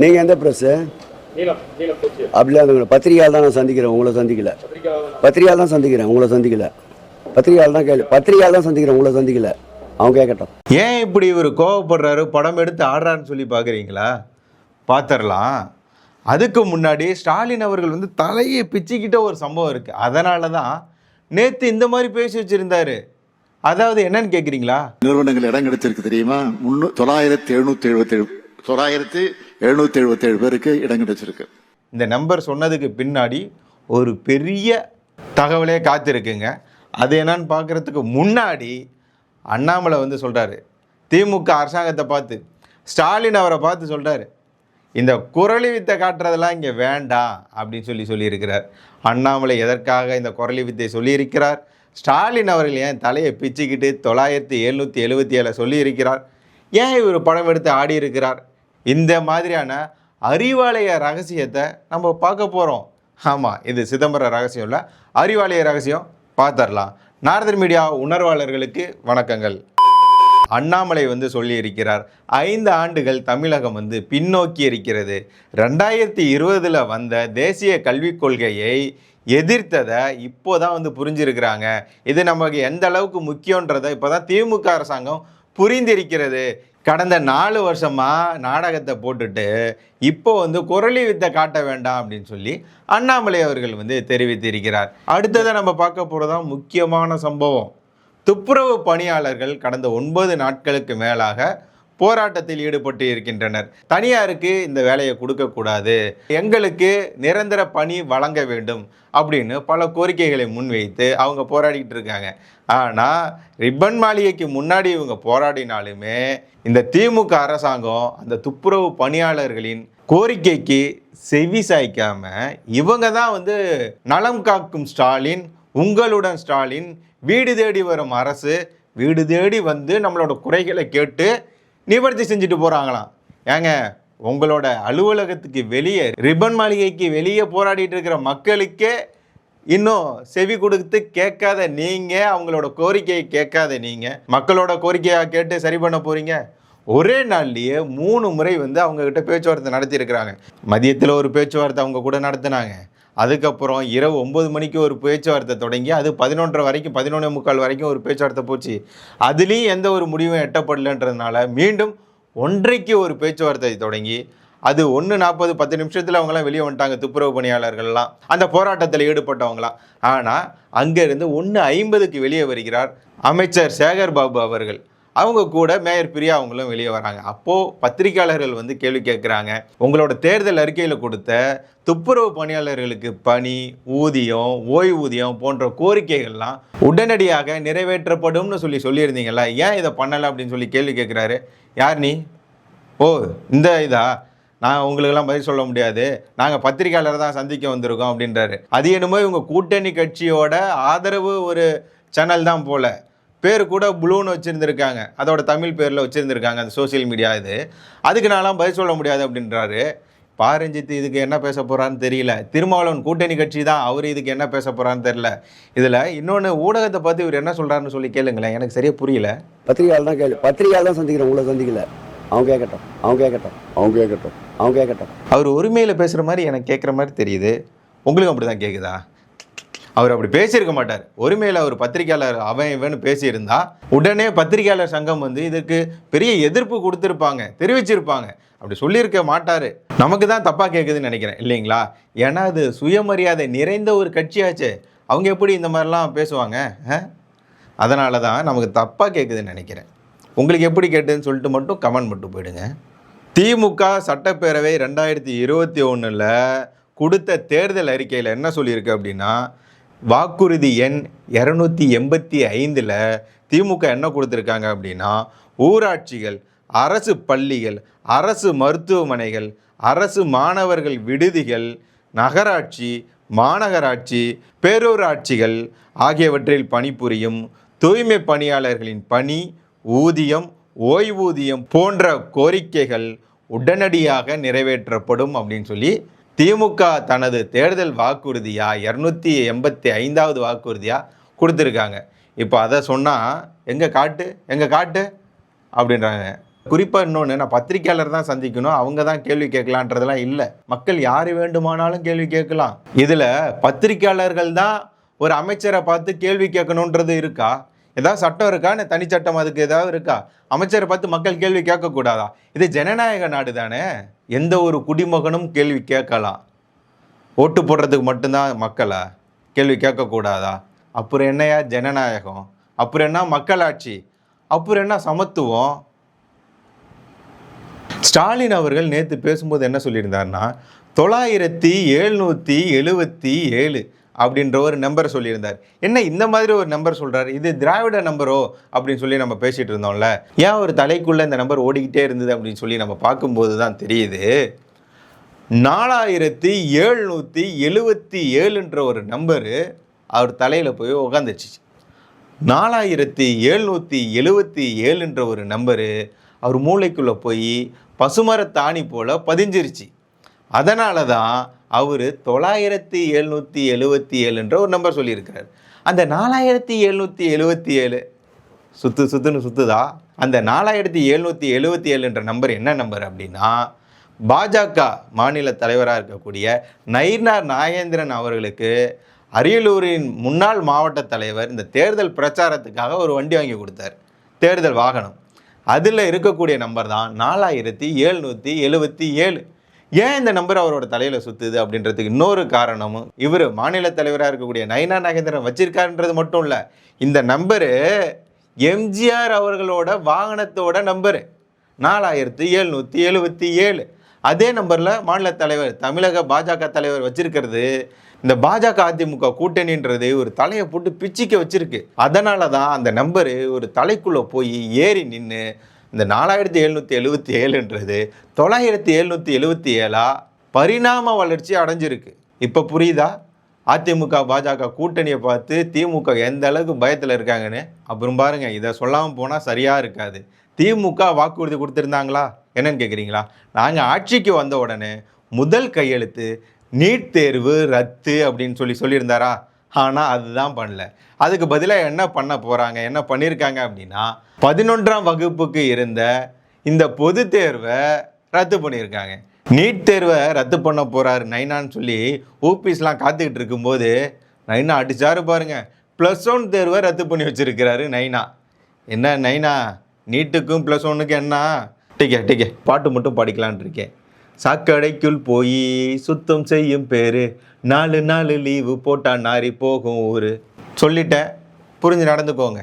நீங்கள் எந்த ப்ரெஸ்ஸு? அப்படிலாம் பத்திரிகையால் தான் நான் சந்திக்கிறேன், உங்களை சந்திக்கல. பத்திரிகையால் தான் சந்திக்கிறேன், உங்களை சந்திக்கல. பத்திரிகையால் தான் பத்திரிகையால் தான் சந்திக்கிறேன், உங்களை சந்திக்கல. அவங்க கேட்கட்டும். ஏன் இப்படி இவர் கோவப்படுறாரு, படம் எடுத்து ஆடுறான்னு சொல்லி பார்க்குறீங்களா? பார்த்துடலாம். அதுக்கு முன்னாடி ஸ்டாலின் அவர்கள் வந்து தலையை பிச்சுக்கிட்ட ஒரு சம்பவம் இருக்குது. அதனால தான் நேற்று இந்த மாதிரி பேசி வச்சுருந்தாரு. அதாவது என்னன்னு கேட்குறீங்களா? நிறுவனங்கள் இடம் கிடைச்சிருக்கு தெரியுமா? 9777 பேருக்கு இடம் கிடைச்சிருக்கு. இந்த நம்பர் சொன்னதுக்கு பின்னாடி ஒரு பெரிய தகவலே காத்திருக்குங்க. அது என்னன்னு பார்க்குறதுக்கு முன்னாடி அண்ணாமலை வந்து சொல்கிறாரு, திமுக அரசாங்கத்தை பார்த்து, ஸ்டாலின் அவரை பார்த்து சொல்கிறாரு, இந்த குரலி வித்தை காட்டுறதெல்லாம் இங்கே வேண்டாம் அப்படின்னு சொல்லியிருக்கிறார். அண்ணாமலை எதற்காக இந்த குரலி வித்தை சொல்லியிருக்கிறார்? ஸ்டாலின் அவர்கள் ஏன் தலையை பிச்சுக்கிட்டு 9777 சொல்லியிருக்கிறார்? ஏன் இவர் படம் எடுத்து ஆடி இருக்கிறார்? இந்த மாதிரியான அறிவாலய ரகசியத்தை நம்ம பார்க்க போகிறோம். ஆமாம், இது சிதம்பரம் ரகசியம் இல்லை, அறிவாலய ரகசியம். பார்த்துடலாம். நாரதர் மீடியா உணர்வாளர்களுக்கு வணக்கங்கள். அண்ணாமலை வந்து சொல்லியிருக்கிறார், 5 ஆண்டுகள் தமிழகம் வந்து பின்னோக்கி இருக்கிறது. 2020 வந்த தேசிய கல்விக் கொள்கையை எதிர்த்ததை இப்போ தான் வந்து புரிஞ்சிருக்கிறாங்க. இது நமக்கு எந்த அளவுக்கு முக்கியன்றதை இப்போ தான் திமுக அரசாங்கம் புரிந்திருக்கிறது. கடந்த 4 வருஷமாக நாடகத்தை போட்டுட்டு இப்போ வந்து குரலி வித்தை காட்ட வேண்டாம் அப்படின்னு சொல்லி அண்ணாமலை அவர்கள் வந்து தெரிவித்திருக்கிறார். அடுத்ததை நம்ம பார்க்க போகிறதா முக்கியமான சம்பவம். துப்புரவு பணியாளர்கள் கடந்த 9 நாட்களுக்கு மேலாக போராட்டத்தில் ஈடுபட்டு இருக்கின்றனர். தனியாருக்கு இந்த வேலையை கொடுக்கக்கூடாது, எங்களுக்கு நிரந்தர பணி வழங்க வேண்டும் அப்படின்னு பல கோரிக்கைகளை முன்வைத்து அவங்க போராடிக்கிட்டு இருக்காங்க. ஆனால் ரிப்பன் மாளிகைக்கு முன்னாடி இவங்க போராடினாலுமே இந்த திமுக அரசாங்கம் அந்த துப்புரவு பணியாளர்களின் கோரிக்கைக்கு செவி சாய்க்காம இவங்க தான் வந்து நலம் காக்கும் ஸ்டாலின், உங்களுடன் ஸ்டாலின், வீடு தேடி வரும் அரசு, வீடு தேடி வந்து நம்மளோட குறைகளை கேட்டு நிவர்த்தி செஞ்சுட்டு போகிறாங்களாம். ஏங்க, உங்களோட அலுவலகத்துக்கு வெளியே, ரிப்பன் மாளிகைக்கு வெளியே போராடிட்டு இருக்கிற மக்களுக்கே இன்னும் செவி கொடுத்து கேட்காத நீங்கள், அவங்களோட கோரிக்கையை கேட்காத நீங்கள் மக்களோட கோரிக்கையாக கேட்டு சரி பண்ண போகிறீங்க? ஒரே நாள்லேயே 3 முறை வந்து அவங்கக்கிட்ட பேச்சுவார்த்தை நடத்தியிருக்கிறாங்க. மதியத்தில் ஒரு பேச்சுவார்த்தை அவங்க கூட நடத்தினாங்க. அதுக்கப்புறம் இரவு 9 மணிக்கு ஒரு பேச்சுவார்த்தை தொடங்கி அது 11:30 வரைக்கும், 11:45 வரைக்கும் ஒரு பேச்சுவார்த்தை போச்சு. அதுலேயும் எந்த ஒரு முடிவும் எட்டப்படலைன்றதுனால மீண்டும் 1:30க்கு ஒரு பேச்சுவார்த்தை தொடங்கி அது 1:40 10 நிமிஷத்தில் அவங்களாம் வெளியே வந்துட்டாங்க, துப்புரவு பணியாளர்கள்லாம், அந்த போராட்டத்தில் ஈடுபட்டவங்களாம். ஆனால் அங்கேருந்து 1:50க்கு வெளியே வருகிறார் அமைச்சர் சேகர் பாபு அவர்கள். அவங்க கூட மேயர் பிரியா அவங்களும் வெளியே வராங்க. அப்போது பத்திரிகையாளர்கள் வந்து கேள்வி கேட்குறாங்க, உங்களோட தேர்தல் அறிக்கையில் கொடுத்த துப்புரவு பணியாளர்களுக்கு பணி, ஊதியம், ஓய்வூதியம் போன்ற கோரிக்கைகள்லாம் உடனடியாக நிறைவேற்றப்படும்னு சொல்லியிருந்தீங்களா, ஏன் இதை பண்ணலை அப்படின்னு சொல்லி கேள்வி கேட்குறாரு. யார் நீ? ஓ, இந்த இதா, நான் உங்களுக்கெல்லாம் பதில் சொல்ல முடியாது, நாங்கள் பத்திரிகையாளர் தான் சந்திக்க வந்திருக்கோம் அப்படின்றாரு. அது என்னமோ இவங்க கூட்டணி கட்சியோட ஆதரவு ஒரு சேனல் தான் போல். பேர் கூட ப்ளூன்னு வச்சுருந்துருக்காங்க, அதோட தமிழ் பேரில் வச்சுருந்துருக்காங்க அந்த சோசியல் மீடியா. இது அதுக்கு நான்லாம் பதில் சொல்ல முடியாது அப்படின்றாரு. பாரஞ்சித் இதுக்கு என்ன பேச போகிறான்னு தெரியல. திருமாவளவன் கூட்டணி கட்சி தான், அவர் இதுக்கு என்ன பேச போகிறான்னு தெரியல. இதில் இன்னொன்று, ஊடகத்தை பார்த்து இவர் என்ன சொல்கிறாருன்னு சொல்லி கேளுங்களேன், எனக்கு சரியாக புரியல. பத்திரிகையால் தான் பத்திரிகையால் தான் சந்திக்கிறேன், உங்களை சந்திக்கல. அவங்க கேட்கட்டும், அவங்க கேட்கட்டும், அவங்க கேட்கட்டும், அவங்க கேட்கட்டும். அவர் உரிமையில் பேசுகிற மாதிரி எனக்கு கேட்குற மாதிரி தெரியுது. உங்களுக்கு அப்படி தான் கேட்குதா? அவர் அப்படி பேசியிருக்க மாட்டார். ஒருமையில் அவர் பத்திரிகையாளர் அவன் இவன்னு பேசியிருந்தா உடனே பத்திரிகையாளர் சங்கம் வந்து இதுக்கு பெரிய எதிர்ப்பு கொடுத்துருப்பாங்க, தெரிவிச்சிருப்பாங்க. அப்படி சொல்லியிருக்க மாட்டார். நமக்கு தான் தப்பாக கேட்குதுன்னு நினைக்கிறேன், இல்லைங்களா? ஏன்னா அது சுயமரியாதை நிறைந்த ஒரு கட்சியாச்சு, அவங்க எப்படி இந்த மாதிரிலாம் பேசுவாங்க? அதனால தான் நமக்கு தப்பாக கேட்குதுன்னு நினைக்கிறேன். உங்களுக்கு எப்படி கேட்டுதுன்னு சொல்லிட்டு மட்டும் கமெண்ட் மட்டும் போயிடுங்க. திமுக சட்டப்பேரவை 2021 கொடுத்த தேர்தல் அறிக்கையில் என்ன சொல்லியிருக்கு அப்படின்னா, வாக்குறுதி எண் 285 திமுக என்ன கொடுத்துருக்காங்க அப்படின்னா, ஊராட்சிகள், அரசு பள்ளிகள், அரசு மருத்துவமனைகள், அரசு மாணவர்கள் விடுதிகள், நகராட்சி, மாநகராட்சி, பேரூராட்சிகள் ஆகியவற்றில் பணிபுரியும் தூய்மை பணியாளர்களின் பணி, ஊதியம், ஓய்வூதியம் போன்ற கோரிக்கைகள் உடனடியாக நிறைவேற்றப்படும் அப்படின்னு சொல்லி திமுக தனது தேர்தல் வாக்குறுதியாக 285வது வாக்குறுதியாக கொடுத்துருக்காங்க. இப்போ அதை சொன்னால் எங்கே காட்டு அப்படின்றாங்க. குறிப்பாக இன்னொன்று, நான் பத்திரிக்கையாளர் தான் சந்திக்கணும், அவங்க தான் கேள்வி கேட்கலான்றதெல்லாம் இல்லை. மக்கள் யார் வேண்டுமானாலும் கேள்வி கேட்கலாம். இதில் பத்திரிக்கையாளர்கள் தான் ஒரு அமைச்சரை பார்த்து கேள்வி கேட்கணுன்றது இருக்கா? ஏதாவது சட்டம் இருக்கா? தனிச்சட்டம் அதுக்கு ஏதாவது இருக்கா? அமைச்சரை பார்த்து மக்கள் கேள்வி கேட்கக்கூடாதா? இது ஜனநாயக நாடு தானே. எந்த ஒரு குடிமகனும் கேள்வி கேட்கலாம். ஓட்டு போடுறதுக்கு மட்டும்தான் மக்களா கேள்வி கேட்கக்கூடாதா? அப்புறம் என்னையா ஜனநாயகம்? அப்புறம் என்ன மக்களாட்சி? அப்புறம் என்ன சமத்துவம்? ஸ்டாலின் அவர்கள் நேற்று பேசும்போது என்ன சொல்லியிருந்தாருன்னா 9777 அப்படின்ற ஒரு நம்பர் சொல்லியிருந்தார். என்ன இந்த மாதிரி ஒரு நம்பர் சொல்கிறார், இது திராவிட நம்பரோ அப்படின்னு சொல்லி நம்ம பேசிகிட்டு இருந்தோம்ல. ஏன் ஒரு தலைக்குள்ளே இந்த நம்பர் ஓடிக்கிட்டே இருந்தது அப்படின்னு சொல்லி நம்ம பார்க்கும்போது தான் தெரியுது 4777ன்ற ஒரு நம்பரு அவர் தலையில் போய் உக்காந்துச்சு. 4777ன்ற ஒரு நம்பரு அவர் மூளைக்குள்ளே போய் பசுமரத்தாணி போல் பதிஞ்சிருச்சு. அதனால தான் அவர் 9777ன்ற ஒரு நம்பர் சொல்லியிருக்கிறார். அந்த 4777 சுற்றுன்னு சுற்றுதா? அந்த 4777ன்ற நம்பர் என்ன நம்பர் அப்படின்னா, பாஜக மாநில தலைவராக இருக்கக்கூடிய நயினார் நாகேந்திரன் அவர்களுக்கு அரியலூரின் முன்னாள் மாவட்ட தலைவர் இந்த தேர்தல் பிரச்சாரத்துக்காக ஒரு வண்டி வாங்கி கொடுத்தார், தேர்தல் வாகனம். அதில் இருக்கக்கூடிய நம்பர் தான் 4777. ஏன் இந்த நம்பர் அவரோட தலையில் சுற்றுது அப்படின்றதுக்கு இன்னொரு காரணமும் இவர் மாநில தலைவராக இருக்கக்கூடிய நயினார் நாகேந்திரன் வச்சிருக்காருன்றது மட்டும் இல்லை. இந்த நம்பரு எம்ஜிஆர் அவர்களோட வாகனத்தோட நம்பரு 4777. அதே நம்பரில் மாநில தலைவர் தமிழக பாஜக தலைவர் வச்சிருக்கிறது. இந்த பாஜக அதிமுக கூட்டணின்றது ஒரு தலையை போட்டு பிச்சிக்க வச்சிருக்கு. அதனால தான் அந்த நம்பரு ஒரு தலைக்குள்ளே போய் ஏறி நின்று இந்த 4777ன்றது 9777 பரிணாம வளர்ச்சி அடைஞ்சிருக்கு. இப்போ புரியுதா அதிமுக பாஜக கூட்டணியை பார்த்து திமுக எந்த அளவுக்கு பயத்தில் இருக்காங்கன்னு? அப்புறம் பாருங்கள், இதை சொல்லாமல் போனால் சரியாக இருக்காது. திமுக வாக்குறுதி கொடுத்துருந்தாங்களா? என்னன்னு கேட்குறீங்களா? நாங்கள் ஆட்சிக்கு வந்த உடனே முதல் கையெழுத்து நீட் தேர்வு ரத்து அப்படின்னு சொல்லியிருந்தாரா? ஆனால் அதுதான் பண்ணல. அதுக்கு பதிலாக என்ன பண்ண போகிறாங்க, என்ன பண்ணியிருக்காங்க அப்படின்னா 11ஆம் வகுப்புக்கு இருந்த இந்த பொது தேர்வை ரத்து பண்ணியிருக்காங்க. நீட் தேர்வை ரத்து பண்ண போகிறாரு நைனான்னு சொல்லி ஓபிஸ்லாம் காத்துக்கிட்டு இருக்கும்போது நைனா அடிச்சாரு பாருங்க, +1 தேர்வை ரத்து பண்ணி வச்சிருக்கிறாரு நைனா. என்ன நைனா, நீட்டுக்கும் +1க்கும் என்ன? டிக்கே பாட்டு மட்டும் படிக்கலான் இருக்கேன். சாக்கடைக்குள் போய் சுத்தம் செய்யும் பேரு, 4 நாள் லீவு போட்டா நாரி போகும் ஊரு. சொல்லிட்டேன், புரிஞ்சு நடந்துக்கோங்க.